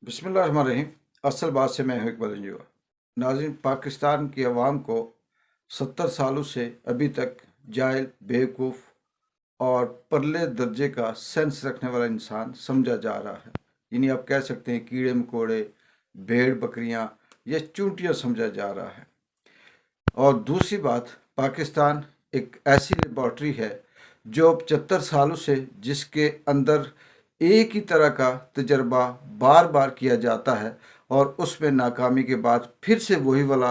बिस्मिल्लाहिर्रहमानिर्रहीम। असल बात से मैं हूं इकबाल इंजवा। नाज़रीन, पाकिस्तान की आवाम को 70 सालों से अभी तक जाहिल, बेवकूफ़ और परले दर्जे का सेंस रखने वाला इंसान समझा जा रहा है। यानी आप कह सकते हैं कीड़े मकोड़े, भेड़ बकरियां या चूंटियां समझा जा रहा है। और दूसरी बात, पाकिस्तान एक ऐसी लेबॉर्ट्री है जो 75 सालों से जिसके अंदर एक ही तरह का तजर्बा बार बार किया जाता है और उसमें नाकामी के बाद फिर से वही वाला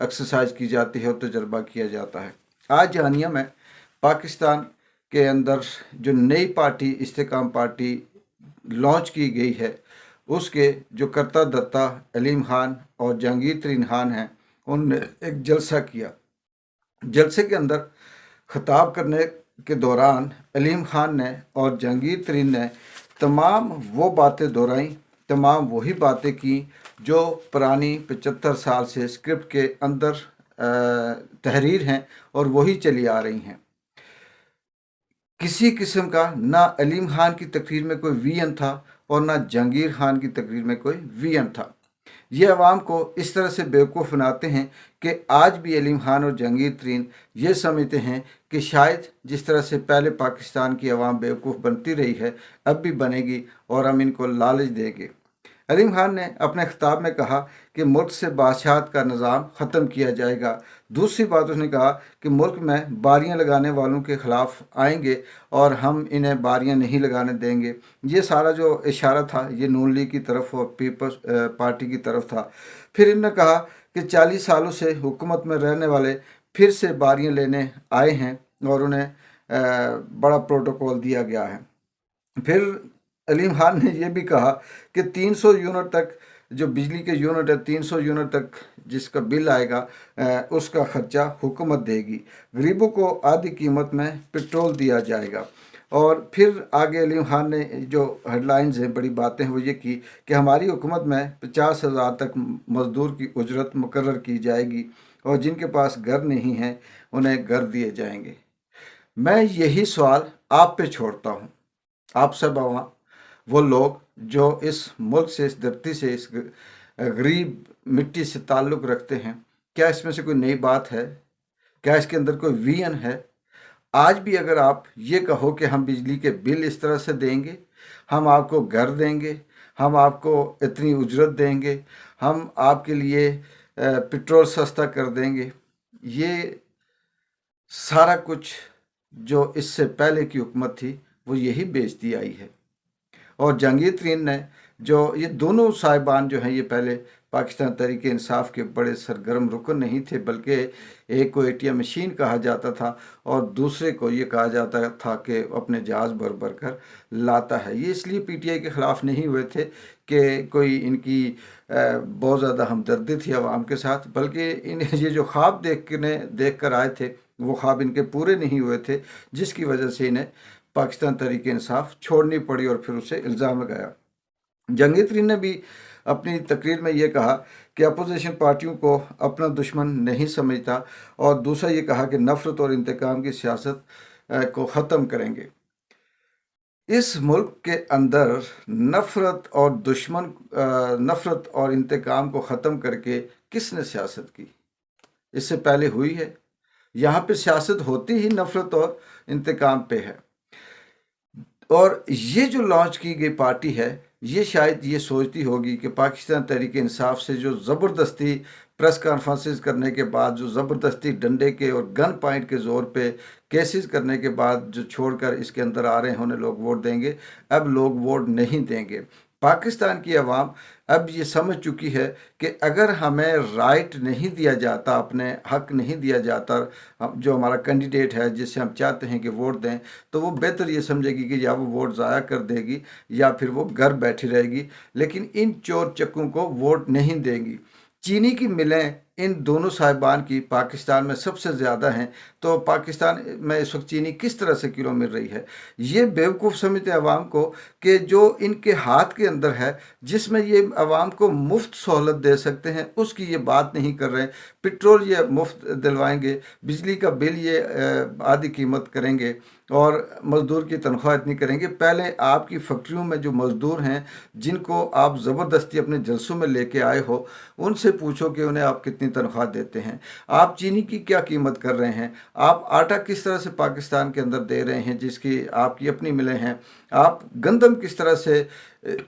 एक्सरसाइज की जाती है और तजर्बा किया जाता है। आज जानिया में पाकिस्तान के अंदर जो नई पार्टी इस्तेकाम पार्टी लॉन्च की गई है, उसके जो करता धर्ता अलीम खान और जहांगीर तरीन खान हैं, उनने एक जलसा किया। जलसे के अंदर खिताब करने के दौरान अलीम खान ने और जहांगीर तरीन ने तमाम वो बातें दोहराई, तमाम वही बातें की जो पुरानी 75 साल से स्क्रिप्ट के अंदर तहरीर हैं और वही चली आ रही हैं। किसी किस्म का ना अलीम खान की तकरीर में कोई वीएन था और ना जहांगीर खान की तकरीर में कोई वीएन था। ये अवाम को इस तरह से बेवकूफ़ बनाते हैं कि आज भी अलीम खान और जहांगीर तरीन ये समझते हैं कि शायद जिस तरह से पहले पाकिस्तान की अवाम बेवकूफ़ बनती रही है, अब भी बनेगी और हम इनको लालच देंगे। अलीम खान ने अपने खिताब में कहा कि मुल्क से बादशाहत का निज़ाम ख़त्म किया जाएगा। दूसरी बात उसने कहा कि मुल्क में बारियां लगाने वालों के ख़िलाफ़ आएंगे और हम इन्हें बारियां नहीं लगाने देंगे। ये सारा जो इशारा था ये नून लीग की तरफ और पीपल्स पार्टी की तरफ था। फिर इन्होंने कहा कि 40 सालों से हुकूमत में रहने वाले फिर से बारियां लेने आए हैं और उन्हें बड़ा प्रोटोकॉल दिया गया है। फिर अलीम खान ने यह भी कहा कि 300 यूनिट तक जो बिजली के यूनिट है, 300 यूनिट तक जिसका बिल आएगा उसका खर्चा हुकूमत देगी। गरीबों को आधी कीमत में पेट्रोल दिया जाएगा। और फिर आगे अलीम खान ने जो हेडलाइंस हैं, बड़ी बातें हैं, वो ये की कि हमारी हुकूमत में 50,000 तक मज़दूर की उजरत मुकर्रर की जाएगी और जिनके पास घर नहीं है उन्हें घर दिए जाएंगे। मैं यही सवाल आप पे छोड़ता हूँ, आप सब वो लोग जो इस मुल्क से, इस धरती से, इस गरीब मिट्टी से ताल्लुक़ रखते हैं। क्या इसमें से कोई नई बात है? क्या इसके अंदर कोई विजन है? आज भी अगर आप ये कहो कि हम बिजली के बिल इस तरह से देंगे, हम आपको घर देंगे, हम आपको इतनी उजरत देंगे, हम आपके लिए पेट्रोल सस्ता कर देंगे, ये सारा कुछ जो इससे पहले की हुकूमत थी वो यही बेचती आई है। और जहांगीर तरीन ने जो ये दोनों साहिबान जो हैं, ये पहले पाकिस्तान तहरीक इंसाफ के बड़े सरगर्म रुकन नहीं थे, बल्कि एक को एटीएम मशीन कहा जाता था और दूसरे को ये कहा जाता था कि अपने जहाज़ भर भर कर लाता है। ये इसलिए पीटीआई के ख़िलाफ़ नहीं हुए थे कि कोई इनकी बहुत ज़्यादा हमदर्दी थी आवाम के साथ, बल्कि इन ये जो ख्वाब देख कर आए थे वो ख्वाब इनके पूरे नहीं हुए थे, जिसकी वजह से इन्हें पाकिस्तान तहरीक इंसाफ छोड़नी पड़ी और फिर उसे इल्ज़ाम लगाया। जहांगीर तरीन ने भी अपनी तकरीर में ये कहा कि अपोजिशन पार्टियों को अपना दुश्मन नहीं समझता और दूसरा ये कहा कि नफ़रत और इंतकाम की सियासत को ख़त्म करेंगे। इस मुल्क के अंदर नफ़रत और इंतकाम को ख़त्म करके किसने सियासत की? इससे पहले हुई है? यहाँ पे सियासत होती ही नफ़रत और इंतकाम पे है। और ये जो लॉन्च की गई पार्टी है, ये शायद ये सोचती होगी कि पाकिस्तान तहरीक इंसाफ से जो ज़बरदस्ती प्रेस कॉन्फ्रेंसेस करने के बाद, जो ज़बरदस्ती डंडे के और गन पॉइंट के ज़ोर पे केसेस करने के बाद जो छोड़कर इसके अंदर आ रहे हैं, उन्हें लोग वोट देंगे। अब लोग वोट नहीं देंगे। पाकिस्तान की आवाम अब ये समझ चुकी है कि अगर हमें राइट नहीं दिया जाता, अपने हक नहीं दिया जाता, जो हमारा कैंडिडेट है जिससे हम चाहते हैं कि वोट दें, तो वो बेहतर ये समझेगी कि या वो वोट ज़ाया कर देगी या फिर वो घर बैठी रहेगी, लेकिन इन चोर चक्कों को वोट नहीं देगी। चीनी की मिलें इन दोनों साहिबान की पाकिस्तान में सबसे ज़्यादा हैं, तो पाकिस्तान में इस वक्त चीनी किस तरह से किलो मिल रही है? ये बेवकूफ़ समझते आवाम को कि जो इनके हाथ के अंदर है, जिसमें ये आवाम को मुफ्त सहूलत दे सकते हैं, उसकी ये बात नहीं कर रहे। पेट्रोल ये मुफ्त दिलवाएंगे, बिजली का बिल ये आधी कीमत करेंगे اور مزدور کی تنخواہ اتنی کریں گے۔ پہلے آپ کی فیکٹریوں میں جو مزدور ہیں جن کو آپ زبردستی اپنے جلسوں میں لے کے آئے ہو، ان سے پوچھو کہ انہیں آپ کتنی تنخواہ دیتے ہیں، آپ چینی کی کیا قیمت کر رہے ہیں، آپ آٹا کس طرح سے پاکستان کے اندر دے رہے ہیں جس کی آپ کی اپنی ملیں ہیں، آپ گندم کس طرح سے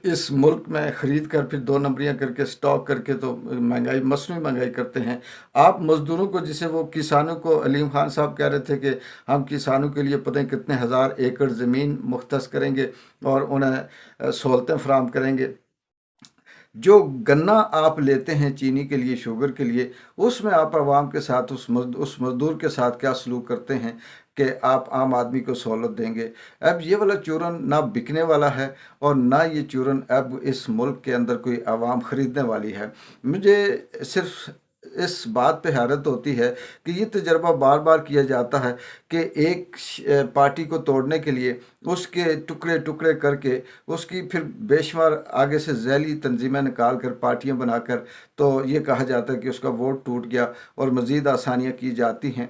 اس ملک میں خرید کر پھر دو نمبریاں کر کے سٹاک کر کے تو مہنگائی، مصنوعی مہنگائی کرتے ہیں۔ آپ مزدوروں کو، جسے وہ کسانوں کو، علیم خان صاحب کہہ رہے تھے کہ ہم کسانوں کے لیے پتہ نہیں کتنے ہزار ایکڑ زمین مختص کریں گے اور انہیں سہولتیں فراہم کریں گے۔ جو گنا آپ لیتے ہیں چینی کے لیے، شوگر کے لیے، اس میں آپ عوام کے ساتھ، اس مزدور کے ساتھ کیا سلوک کرتے ہیں کہ آپ عام آدمی کو سہولت دیں گے؟ اب یہ والا چورن نہ بکنے والا ہے اور نہ یہ چورن اب اس ملک کے اندر کوئی عوام خریدنے والی ہے۔ مجھے صرف اس بات پہ حیرت ہوتی ہے کہ یہ تجربہ بار بار کیا جاتا ہے کہ ایک پارٹی کو توڑنے کے لیے اس کے ٹکڑے ٹکڑے کر کے اس کی پھر بے شمار آگے سے ذیلی تنظیمیں نکال کر، پارٹیاں بنا کر، تو یہ کہا جاتا ہے کہ اس کا ووٹ ٹوٹ گیا اور مزید آسانیاں کی جاتی ہیں۔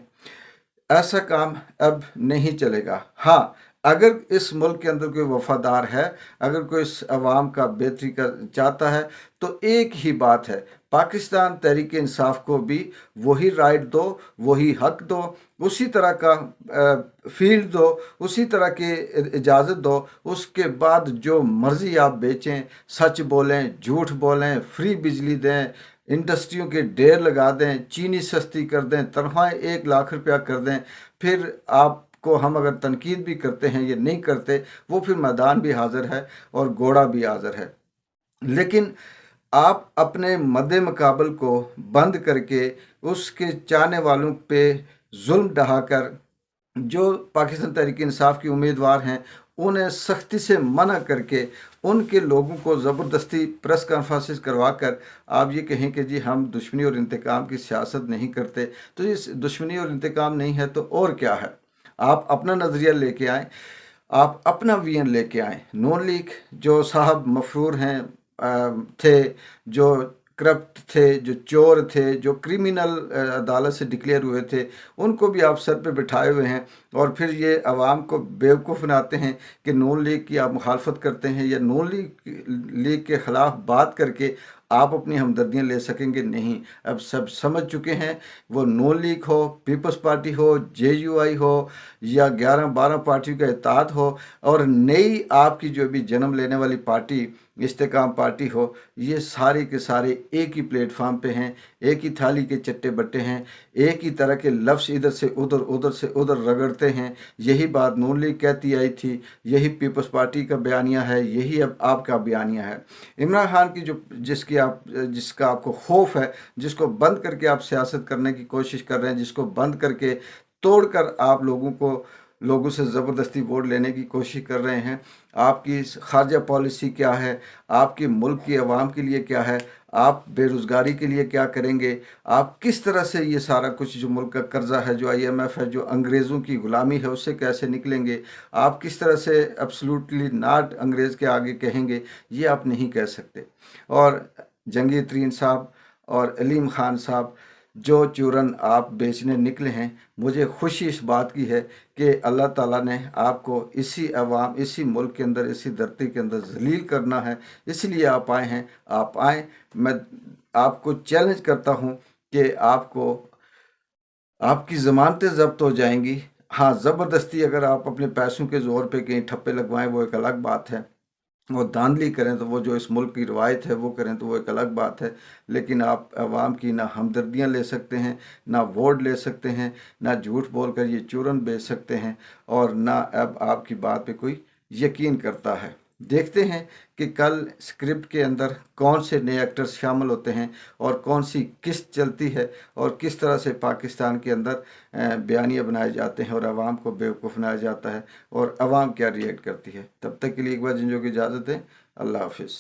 ایسا کام اب نہیں چلے گا۔ ہاں، اگر اس ملک کے اندر کوئی وفادار ہے، اگر کوئی اس عوام کا بہتری کا چاہتا ہے، تو ایک ہی بات ہے، پاکستان تحریک انصاف کو بھی وہی رائٹ دو، وہی حق دو، اسی طرح کا فیلڈ دو، اسی طرح کی اجازت دو، اس کے بعد جو مرضی آپ بیچیں، سچ بولیں، جھوٹ بولیں، فری بجلی دیں، انڈسٹریوں کے ڈیر لگا دیں، چینی سستی کر دیں، تنخواہیں 1 لاکھ روپیہ کر دیں، پھر آپ کو ہم اگر تنقید بھی کرتے ہیں، یہ نہیں کرتے، وہ پھر میدان بھی حاضر ہے اور گھوڑا بھی حاضر ہے۔ لیکن آپ اپنے مد مقابل کو بند کر کے اس کے چاہنے والوں پہ ظلم ڈھا کر، جو پاکستان تحریک انصاف کی امیدوار ہیں انہیں سختی سے منع کر کے، ان کے لوگوں کو زبردستی پریس کانفرنسز کروا کر آپ یہ کہیں کہ جی ہم دشمنی اور انتقام کی سیاست نہیں کرتے، تو یہ دشمنی اور انتقام نہیں ہے تو اور کیا ہے؟ آپ اپنا نظریہ لے کے آئیں، آپ اپنا وی این لے کے آئیں۔ نون لیگ جو صاحب مفرور ہیں، تھے، جو کرپٹ تھے، جو چور تھے، جو کرمنل عدالت سے ڈکلیئر ہوئے تھے، ان کو بھی آپ سر پہ بٹھائے ہوئے ہیں، اور پھر یہ عوام کو بیوقوف بناتے ہیں کہ نون لیگ کی آپ مخالفت کرتے ہیں یا نون لیگ کے خلاف بات کر کے آپ اپنی ہمدردیاں لے سکیں گے۔ نہیں، اب سب سمجھ چکے ہیں، وہ نون لیگ ہو، پیپلز پارٹی ہو، جے یو آئی ہو، یا 11-12 پارٹیوں کا اتحاد ہو، اور نئی آپ کی جو بھی جنم لینے والی پارٹی استحکام پارٹی ہو، یہ سارے کے سارے ایک ہی پلیٹ فارم پہ ہیں، ایک ہی تھالی کے چٹے بٹے ہیں، ایک ہی طرح کے لفظ ادھر سے ادھر، ادھر سے ادھر رگڑتے ہیں۔ یہی بات نون لیگ کہتی آئی تھی، یہی پیپلز پارٹی کا بیانیہ ہے، یہی اب آپ کا بیانیہ ہے۔ عمران خان کی جس کا آپ کو خوف ہے، جس کو بند کر کے آپ سیاست کرنے کی کوشش کر رہے ہیں، جس کو بند کر کے، توڑ کر آپ لوگوں سے زبردستی ووٹ لینے کی کوشش کر رہے ہیں، آپ کی خارجہ پالیسی کیا ہے، آپ کی ملک کی عوام کے لیے کیا ہے، آپ بے روزگاری کے لیے کیا کریں گے، آپ کس طرح سے یہ سارا کچھ جو ملک کا قرضہ ہے، جو آئی ایم ایف ہے، جو انگریزوں کی غلامی ہے، اس سے کیسے نکلیں گے، آپ کس طرح سے ایبسلوٹلی ناٹ انگریز کے آگے کہیں گے، یہ آپ نہیں کہہ سکتے۔ اور جنگی ترین صاحب اور علیم خان صاحب، جو چورن آپ بیچنے نکلے ہیں، مجھے خوشی اس بات کی ہے کہ اللہ تعالیٰ نے آپ کو اسی عوام، اسی ملک کے اندر، اسی دھرتی کے اندر ذلیل کرنا ہے، اس لیے آپ آئے ہیں۔ آپ آئیں، میں آپ کو چیلنج کرتا ہوں کہ آپ کی ضمانتیں ضبط ہو جائیں گی۔ ہاں، زبردستی اگر آپ اپنے پیسوں کے زور پہ کہیں ٹھپے لگوائیں، وہ ایک الگ بات ہے، وہ دھاندلی کریں تو وہ جو اس ملک کی روایت ہے وہ کریں تو وہ ایک الگ بات ہے، لیکن آپ عوام کی نہ ہمدردیاں لے سکتے ہیں، نہ ووٹ لے سکتے ہیں، نہ جھوٹ بول کر یہ چورن بیچ سکتے ہیں، اور نہ اب آپ کی بات پہ کوئی یقین کرتا ہے۔ دیکھتے ہیں کہ کل اسکرپٹ کے اندر کون سے نئے ایکٹرز شامل ہوتے ہیں اور کون سی قسط چلتی ہے، اور کس طرح سے پاکستان کے اندر بیانیہ بنائے جاتے ہیں اور عوام کو بیوقوف بنایا جاتا ہے، اور عوام کیا ریئیکٹ کرتی ہے۔ تب تک کے لیے ایک بار جنجو کی اجازت ہے۔ اللہ حافظ۔